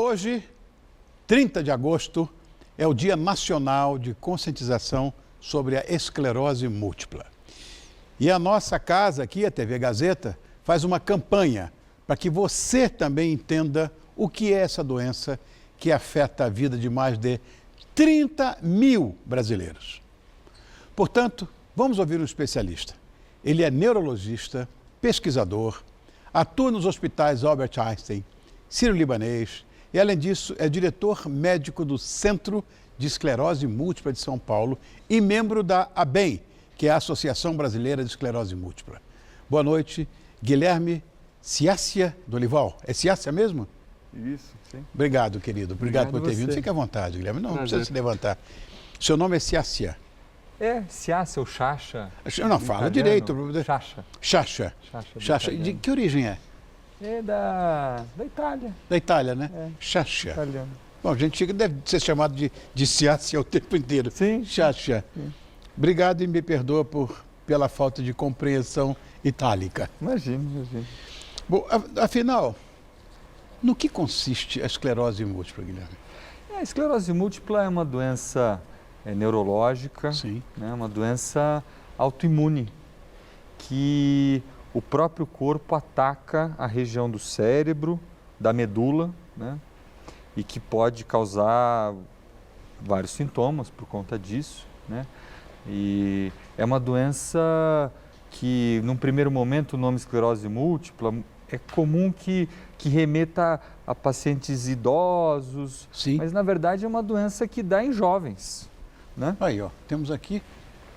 Hoje, 30 de agosto, é o Dia Nacional de Conscientização sobre a Esclerose Múltipla. E a nossa casa aqui, a TV Gazeta, faz uma campanha para que você também entenda o que é essa doença que afeta a vida de mais de 30 mil brasileiros. Portanto, vamos ouvir um especialista. Ele é neurologista, pesquisador, atua nos hospitais Albert Einstein, Sírio-Libanês e, além disso, é diretor médico do Centro de Esclerose Múltipla de São Paulo e membro da ABEM, que é a Associação Brasileira de Esclerose Múltipla. Boa noite, Guilherme Ciassia Dolival. É Ciassia mesmo? Isso, sim. Obrigado, querido. Obrigado por ter vindo. Fique à vontade, Guilherme. Não precisa se levantar. Seu nome é Ciassia. É, Ciassia ou Chacha. Não, fala direito. Chacha. Chacha. Chacha. De que origem é? É da Itália. Da Itália, né? É. Chacha. Italiano. Bom, a gente deve ser chamado de Ciassia o tempo inteiro. Sim. Chacha. Sim. Obrigado e me perdoa pela falta de compreensão itálica. Imagina. Bom, afinal, no que consiste a esclerose múltipla, Guilherme? A esclerose múltipla é uma doença neurológica, Sim. né, uma doença autoimune, que o próprio corpo ataca a região do cérebro, da medula, né, e que pode causar vários sintomas por conta disso, né? E é uma doença que, num primeiro momento, o nome esclerose múltipla é comum que remeta a pacientes idosos, Sim. mas na verdade é uma doença que dá em jovens, né? Aí, ó, temos aqui.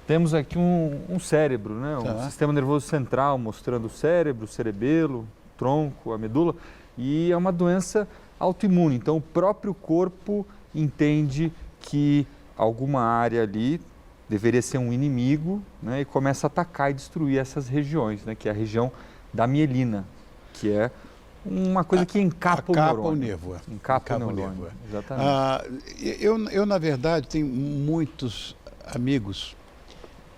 Temos aqui um cérebro, né? Um sistema nervoso central mostrando o cérebro, o cerebelo, o tronco, a medula, e é uma doença autoimune. Então, o próprio corpo entende que alguma área ali deveria ser um inimigo, né? E começa a atacar e destruir essas regiões, né? Que é a região da mielina, que é uma coisa que encapa o neurônio. Encapa o neurônio. Exatamente. Eu, na verdade, tenho muitos amigos,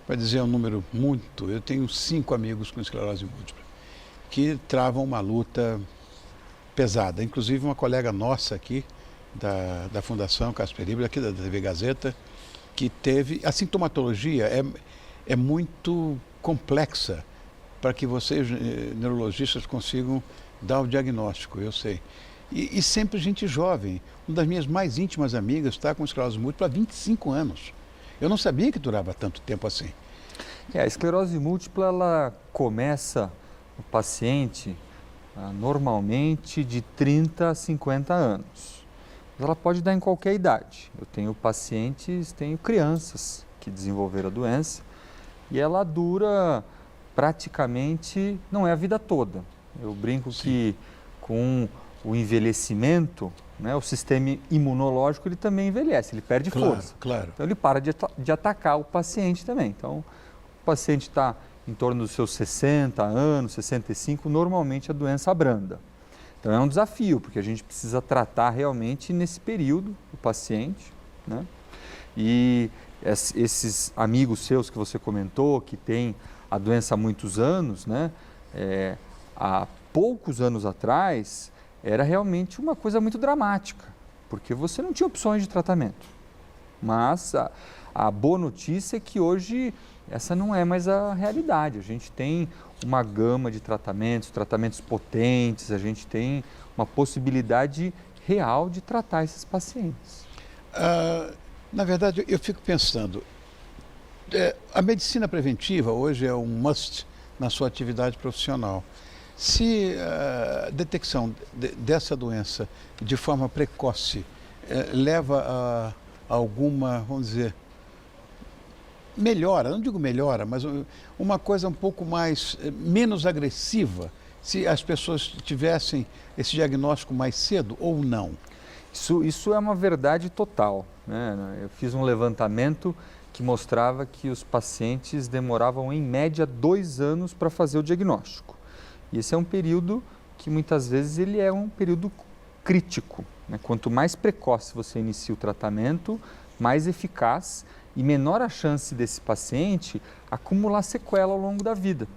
para dizer um número muito, eu tenho 5 amigos com esclerose múltipla, que travam uma luta pesada. Inclusive, uma colega nossa aqui, da Fundação Casper Libero, aqui da TV Gazeta, que teve... A sintomatologia é muito complexa para que vocês, neurologistas, consigam dar o diagnóstico, eu sei. E sempre gente jovem. Uma das minhas mais íntimas amigas está com esclerose múltipla há 25 anos. Eu não sabia que durava tanto tempo assim. A esclerose múltipla, ela começa no paciente normalmente de 30 a 50 anos. Mas ela pode dar em qualquer idade. Eu tenho crianças que desenvolveram a doença e ela dura praticamente, não é a vida toda. Eu brinco que com o envelhecimento, né, o sistema imunológico ele também envelhece, ele perde força. Claro. Então ele para de atacar o paciente também. Então o paciente está em torno dos seus 60 anos, 65, normalmente a doença abranda. Então é um desafio, porque a gente precisa tratar realmente nesse período o paciente, né? E esses amigos seus que você comentou, que têm a doença há muitos anos, né? Há poucos anos atrás, era realmente uma coisa muito dramática, porque você não tinha opções de tratamento. Mas a boa notícia é que hoje essa não é mais a realidade. A gente tem uma gama de tratamentos potentes, a gente tem uma possibilidade real de tratar esses pacientes. Na verdade, eu fico pensando, a medicina preventiva hoje é um must na sua atividade profissional. Se a detecção dessa doença de forma precoce leva a alguma, vamos dizer, melhora, não digo melhora, mas uma coisa um pouco menos agressiva, se as pessoas tivessem esse diagnóstico mais cedo ou não? Isso é uma verdade total, né? Eu fiz um levantamento que mostrava que os pacientes demoravam em média 2 anos para fazer o diagnóstico. E esse é um período que muitas vezes ele é um período crítico, né? Quanto mais precoce você inicia o tratamento, mais eficaz e menor a chance desse paciente acumular sequela ao longo da vida.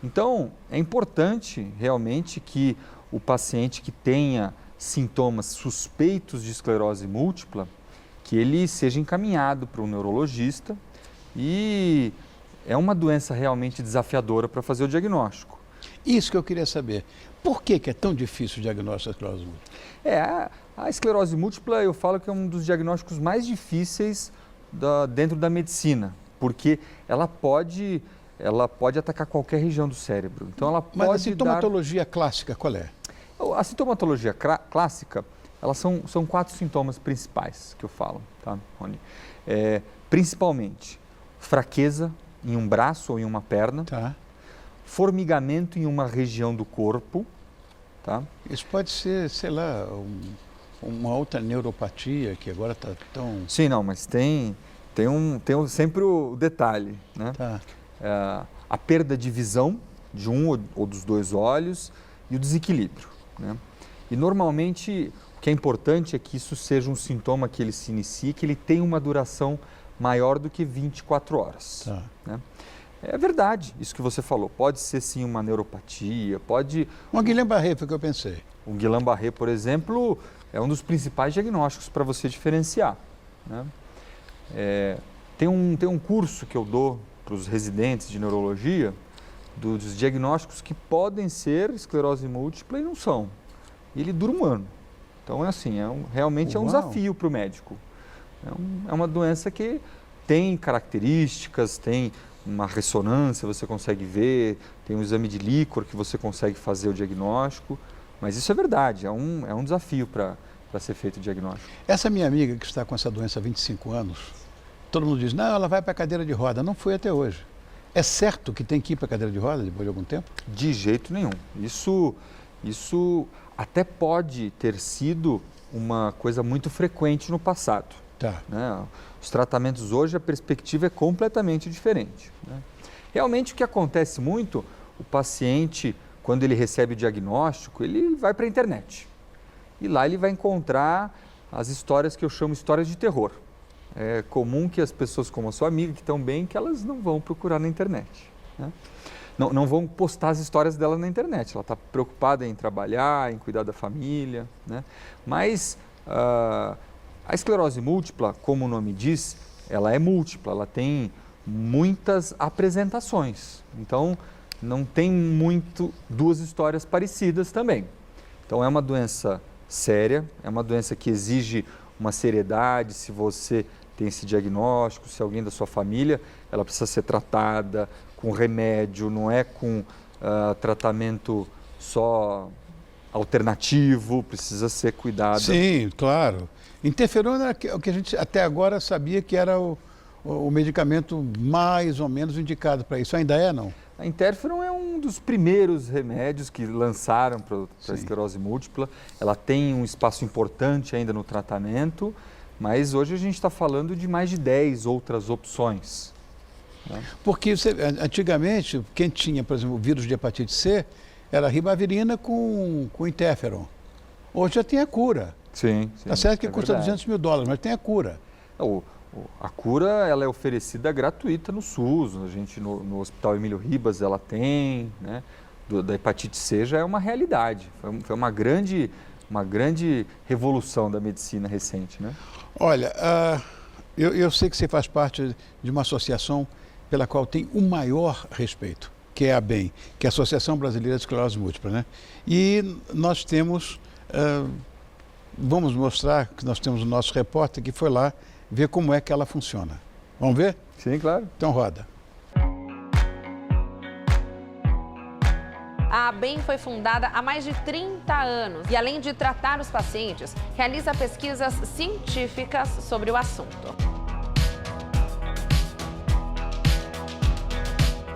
Então, é importante realmente que o paciente que tenha sintomas suspeitos de esclerose múltipla, que ele seja encaminhado para um neurologista, e é uma doença realmente desafiadora para fazer o diagnóstico. Isso que eu queria saber. Por que é tão difícil o diagnóstico da esclerose múltipla? A esclerose múltipla, eu falo que é um dos diagnósticos mais difíceis dentro da medicina, porque ela pode atacar qualquer região do cérebro. Então, ela Mas pode a sintomatologia clássica qual é? A sintomatologia clássica, elas são 4 sintomas principais que eu falo, tá, Rony? Principalmente, fraqueza em um braço ou em uma perna, Tá. formigamento em uma região do corpo, tá? Isso pode ser, sei lá, uma outra neuropatia que agora está tão... Sim, não, mas tem sempre o detalhe, né? Tá. A perda de visão de um ou dos 2 olhos e o desequilíbrio, né? E normalmente o que é importante é que isso seja um sintoma que ele se inicie, que ele tenha uma duração maior do que 24 horas. Tá. Né? É verdade, isso que você falou. Pode ser sim uma neuropatia, pode... Uma Guillain-Barré foi o que eu pensei. O Guillain-Barré, por exemplo, é um dos principais diagnósticos para você diferenciar. Né? Tem um curso que eu dou para os residentes de neurologia dos diagnósticos que podem ser esclerose múltipla e não são. E ele dura 1 ano. Então, realmente é um Uau. desafio para o médico. É uma doença que tem características, tem uma ressonância, você consegue ver, tem um exame de líquor que você consegue fazer o diagnóstico, mas isso é verdade, é um desafio para ser feito o diagnóstico. Essa minha amiga que está com essa doença há 25 anos, todo mundo diz, não, ela vai para a cadeira de roda. Não foi até hoje. É certo que tem que ir para a cadeira de roda depois de algum tempo? De jeito nenhum. Isso até pode ter sido uma coisa muito frequente no passado. Tá. Né? Os tratamentos hoje, a perspectiva é completamente diferente. Né? Realmente o que acontece muito, o paciente, quando ele recebe o diagnóstico, ele vai para a internet. E lá ele vai encontrar as histórias que eu chamo histórias de terror. É comum que as pessoas como a sua amiga, que estão bem, que elas não vão procurar na internet. Né? Não vão postar as histórias dela na internet. Ela está preocupada em trabalhar, em cuidar da família. Né? Mas a esclerose múltipla, como o nome diz, ela é múltipla, ela tem muitas apresentações. Então, não tem duas histórias parecidas também. Então, é uma doença séria, é uma doença que exige uma seriedade. Se você tem esse diagnóstico, se alguém da sua família, ela precisa ser tratada com remédio, não é com tratamento só alternativo, precisa ser cuidado. Sim, claro. Interferona é o que a gente até agora sabia que era o medicamento mais ou menos indicado para isso. Ainda é, não? A interferon é um dos primeiros remédios que lançaram para a esclerose múltipla. Ela tem um espaço importante ainda no tratamento, mas hoje a gente está falando de mais de 10 outras opções. Né? Porque antigamente, quem tinha, por exemplo, o vírus de hepatite C, era ribavirina com interferon. Hoje já tem a cura. Sim. Está certo que custa verdade. $200 mil, mas tem a cura. A cura ela é oferecida gratuita no SUS. A gente no Hospital Emílio Ribas ela tem, né? Da hepatite C já é uma realidade. Foi uma grande revolução da medicina recente, né? Olha, eu sei que você faz parte de uma associação pela qual tem o maior respeito, que é a ABEM, que é a Associação Brasileira de Esclerose Múltipla, né? E nós temos, vamos mostrar que nós temos o nosso repórter que foi lá ver como é que ela funciona. Vamos ver? Sim, claro. Então roda. A ABEM foi fundada há mais de 30 anos e, além de tratar os pacientes, realiza pesquisas científicas sobre o assunto.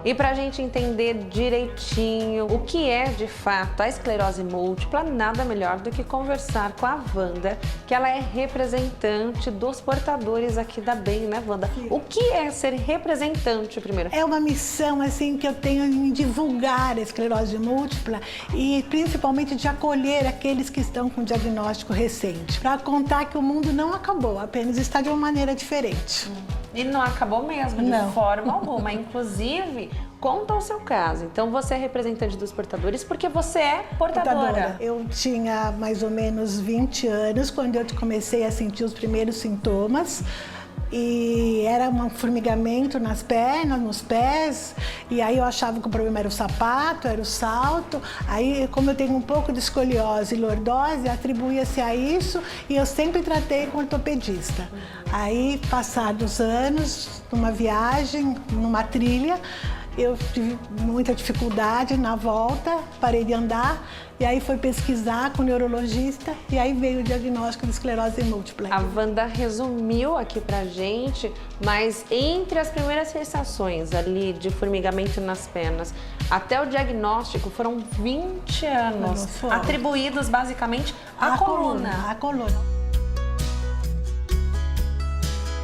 E para a gente entender direitinho o que é de fato a esclerose múltipla, nada melhor do que conversar com a Wanda, que ela é representante dos portadores aqui da ABEM, né, Wanda? O que é ser representante, primeiro? É uma missão assim que eu tenho em divulgar a esclerose múltipla e principalmente de acolher aqueles que estão com diagnóstico recente, para contar que o mundo não acabou, apenas está de uma maneira diferente. E não acabou mesmo, de forma alguma. Inclusive, conta o seu caso. Então, você é representante dos portadores porque você é portadora. Eu tinha mais ou menos 20 anos quando eu comecei a sentir os primeiros sintomas. E era um formigamento nas pernas, nos pés, e aí eu achava que o problema era o sapato, era o salto. Aí, como eu tenho um pouco de escoliose e lordose, atribuía-se a isso e eu sempre tratei com ortopedista. Aí, passados anos, numa viagem, numa trilha, eu tive muita dificuldade na volta, parei de andar, e aí foi pesquisar com o neurologista, e aí veio o diagnóstico de esclerose múltipla. A Wanda resumiu aqui pra gente, mas entre as primeiras sensações ali de formigamento nas pernas até o diagnóstico foram 20 anos, atribuídos basicamente à coluna. À coluna.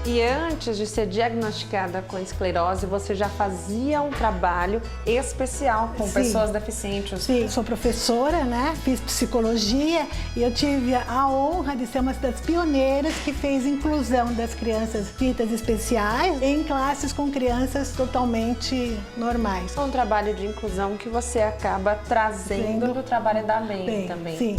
E antes de ser diagnosticada com esclerose, você já fazia um trabalho especial com pessoas deficientes? Sim, sou professora, né? Fiz psicologia e eu tive a honra de ser uma das pioneiras que fez inclusão das crianças ditas especiais em classes com crianças totalmente normais. É um trabalho de inclusão que você acaba trazendo do trabalho da ABEM também. Sim.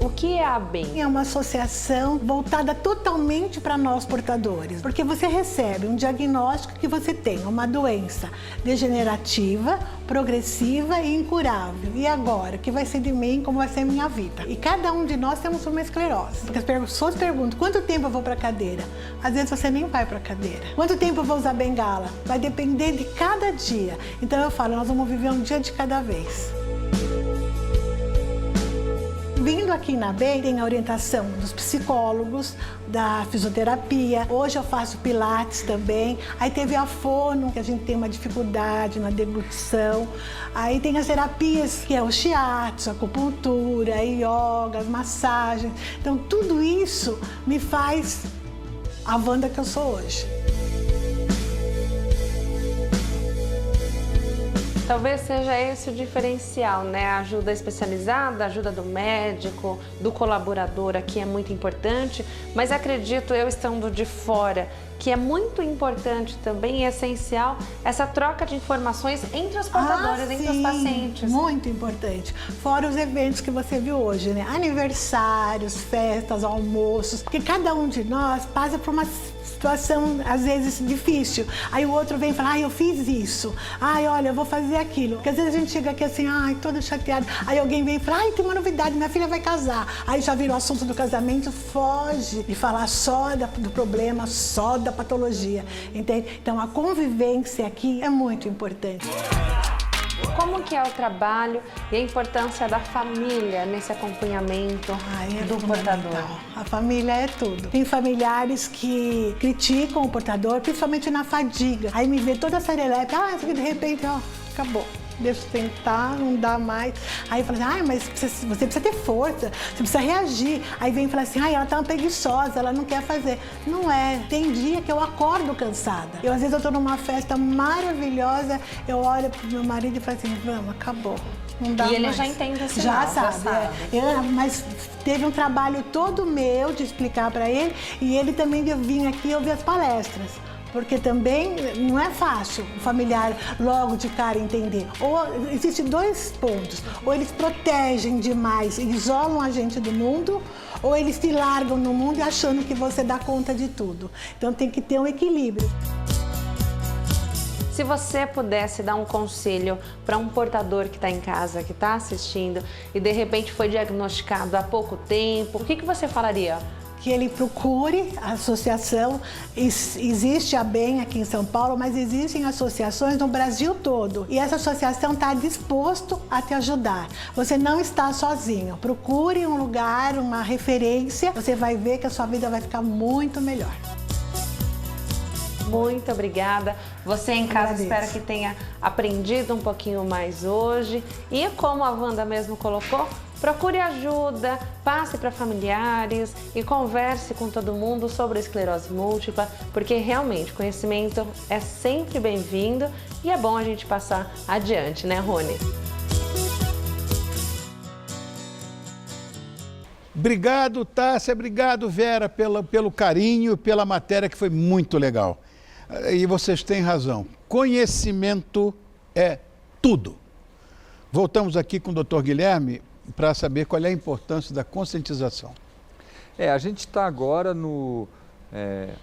O que é a ABEM? É uma associação voltada totalmente para nós portadores, porque você recebe um diagnóstico que você tem uma doença degenerativa, progressiva e incurável. E agora, o que vai ser de mim, como vai ser a minha vida? E cada um de nós temos uma esclerose. Porque as pessoas perguntam, quanto tempo eu vou para a cadeira? Às vezes você nem vai para a cadeira. Quanto tempo eu vou usar bengala? Vai depender de cada dia. Então eu falo, nós vamos viver um dia de cada vez. Vindo aqui na ABEM, tem a orientação dos psicólogos, da fisioterapia. Hoje eu faço pilates também. Aí teve a fono, que a gente tem uma dificuldade na deglutição. Aí tem as terapias, que é o shiatsu, a acupuntura, a yoga, as massagens. Então tudo isso me faz a Wanda que eu sou hoje. Talvez seja esse o diferencial, né? A ajuda especializada, a ajuda do médico, do colaborador aqui é muito importante, mas acredito eu, estando de fora, que é muito importante também e essencial essa troca de informações entre os portadores, entre os pacientes. Muito importante. Fora os eventos que você viu hoje, né? Aniversários, festas, almoços, porque cada um de nós passa por uma situação, às vezes, difícil. Aí o outro vem e fala, eu fiz isso. Olha, eu vou fazer aquilo. Porque às vezes a gente chega aqui assim, toda chateada. Aí alguém vem e fala, tem uma novidade, minha filha vai casar. Aí já vira o assunto do casamento, foge de falar só do problema, só da patologia, entende? Então a convivência aqui é muito importante. Como que é o trabalho e a importância da família nesse acompanhamento do portador? A família é tudo. Tem familiares que criticam o portador, principalmente na fadiga. Aí me vê toda serelepe, de repente, acabou. Deixa eu tentar, não dá mais. Aí fala assim, mas você precisa ter força, você precisa reagir. Aí vem e fala assim, ela tá uma preguiçosa, ela não quer fazer. Não é. Tem dia que eu acordo cansada. Às vezes eu tô numa festa maravilhosa, eu olho pro meu marido e falo assim, vamos, acabou. Não dá mais. E ele já entende esse Já sabe. Mas teve um trabalho todo meu de explicar para ele, e ele também vinha aqui ouvir as palestras. Porque também não é fácil o familiar logo de cara entender. Ou existem dois pontos. Ou eles protegem demais e isolam a gente do mundo, ou eles se largam no mundo achando que você dá conta de tudo. Então tem que ter um equilíbrio. Se você pudesse dar um conselho para um portador que está em casa, que está assistindo e de repente foi diagnosticado há pouco tempo, o que você falaria? Que ele procure a associação. Existe a ABEM aqui em São Paulo, mas existem associações no Brasil todo. E essa associação está disposto a te ajudar. Você não está sozinho. Procure um lugar, uma referência. Você vai ver que a sua vida vai ficar muito melhor. Muito obrigada. Você em casa, espero que tenha aprendido um pouquinho mais hoje. E como a Wanda mesmo colocou, procure ajuda, passe para familiares e converse com todo mundo sobre a esclerose múltipla, porque realmente conhecimento é sempre bem-vindo e é bom a gente passar adiante, né, Rony? Obrigado, Tássia, obrigado, Vera, pelo carinho, pela matéria que foi muito legal. E vocês têm razão, conhecimento é tudo. Voltamos aqui com o Dr. Guilherme para saber qual é a importância da conscientização. A gente está agora no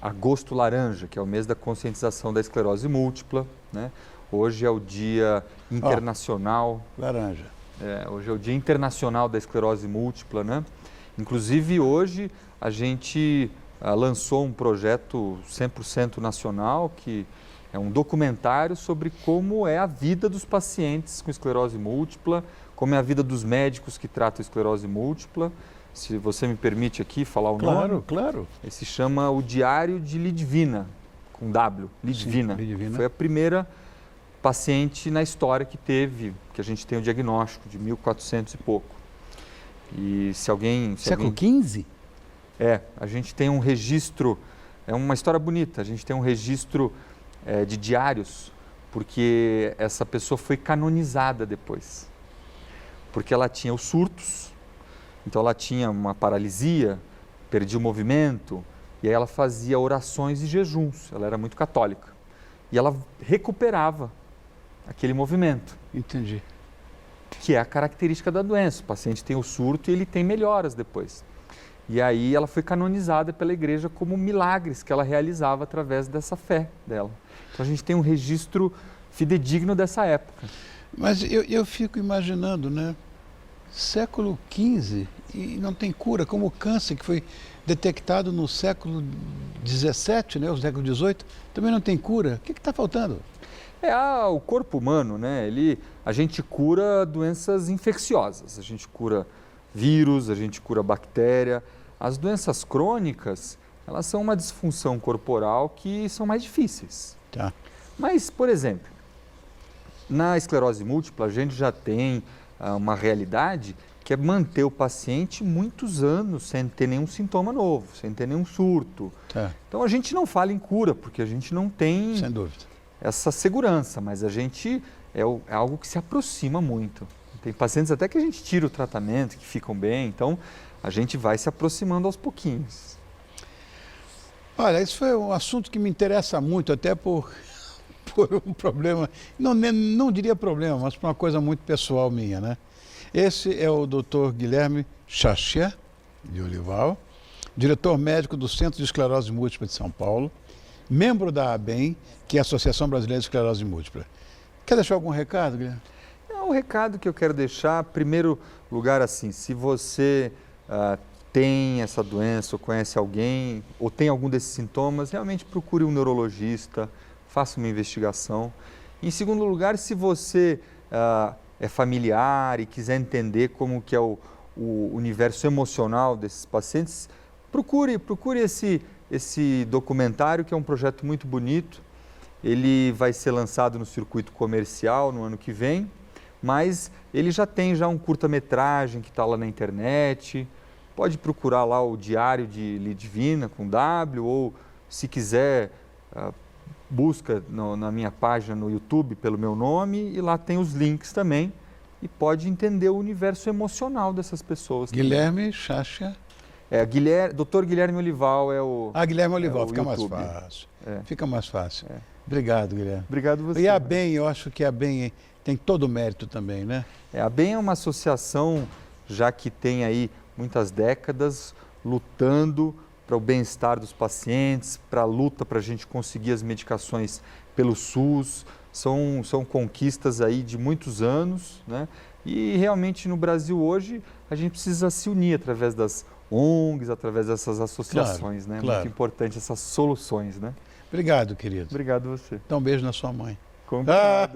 agosto laranja, que é o mês da conscientização da esclerose múltipla, né? Hoje é o Dia Internacional... Laranja. Hoje é o Dia Internacional da Esclerose Múltipla, né? Inclusive, hoje a gente lançou um projeto 100% nacional, que é um documentário sobre como é a vida dos pacientes com esclerose múltipla, como é a vida dos médicos que tratam esclerose múltipla. Se você me permite aqui falar o nome. Claro, claro. Ele se chama O Diário de Lidvina, com W, Lidvina. Sim, Lidvina. Foi a primeira paciente na história que a gente tem o diagnóstico, de 1400 e pouco. E se alguém... Século XV? A gente tem um registro, é uma história bonita, a gente tem um registro de diários, porque essa pessoa foi canonizada depois. Porque ela tinha os surtos, então ela tinha uma paralisia, perdia o movimento, e aí ela fazia orações e jejuns, ela era muito católica. E ela recuperava aquele movimento. Entendi. Que é a característica da doença. O paciente tem o surto e ele tem melhoras depois. E aí ela foi canonizada pela igreja como milagres que ela realizava através dessa fé dela. Então a gente tem um registro fidedigno dessa época. Mas eu fico imaginando, né? Século XV e não tem cura, como o câncer que foi detectado no século XVII, né? O século XVIII, também não tem cura. O que está faltando? O corpo humano, né? A gente cura doenças infecciosas, a gente cura vírus, a gente cura bactéria. As doenças crônicas, elas são uma disfunção corporal que são mais difíceis. Tá. Mas, por exemplo, na esclerose múltipla, a gente já tem uma realidade que é manter o paciente muitos anos sem ter nenhum sintoma novo, sem ter nenhum surto. Tá. Então, a gente não fala em cura, porque a gente não tem... Sem dúvida. Essa segurança, mas a gente é algo que se aproxima muito. Tem pacientes até que a gente tira o tratamento, que ficam bem, então a gente vai se aproximando aos pouquinhos. Olha, isso foi um assunto que me interessa muito, até por um problema, não diria problema, mas por uma coisa muito pessoal minha, né? Esse é o Dr. Guilherme Xaxé de Olival, diretor médico do Centro de Esclerose Múltipla de São Paulo, membro da ABEM, que é a Associação Brasileira de Esclerose Múltipla. Quer deixar algum recado, Guilherme? O recado que eu quero deixar, primeiro lugar, assim, se você tem essa doença ou conhece alguém ou tem algum desses sintomas, realmente procure um neurologista, faça uma investigação. Em segundo lugar, se você é familiar e quiser entender como que é o universo emocional desses pacientes, procure esse documentário, que é um projeto muito bonito. Ele vai ser lançado no circuito comercial no ano que vem, mas ele já tem um curta-metragem que está lá na internet. Pode procurar lá o Diário de Lidvina com W, ou se quiser, busca na minha página no YouTube pelo meu nome, e lá tem os links também, e pode entender o universo emocional dessas pessoas. Guilherme Xaxé. Dr. Guilherme Olival é o Guilherme Olival, fica YouTube. mais fácil. Fica mais fácil. Obrigado, Guilherme. Obrigado você. E a ABEM, eu acho que a ABEM tem todo o mérito também, né? A ABEM é uma associação, já que tem aí muitas décadas, lutando para o bem-estar dos pacientes, para a luta para a gente conseguir as medicações pelo SUS. São conquistas aí de muitos anos, né? E realmente no Brasil hoje a gente precisa se unir através das ONGs, através dessas associações, né? Claro. Muito importante essas soluções, né? Obrigado, querido. Obrigado você. Dá um beijo na sua mãe. Combinado.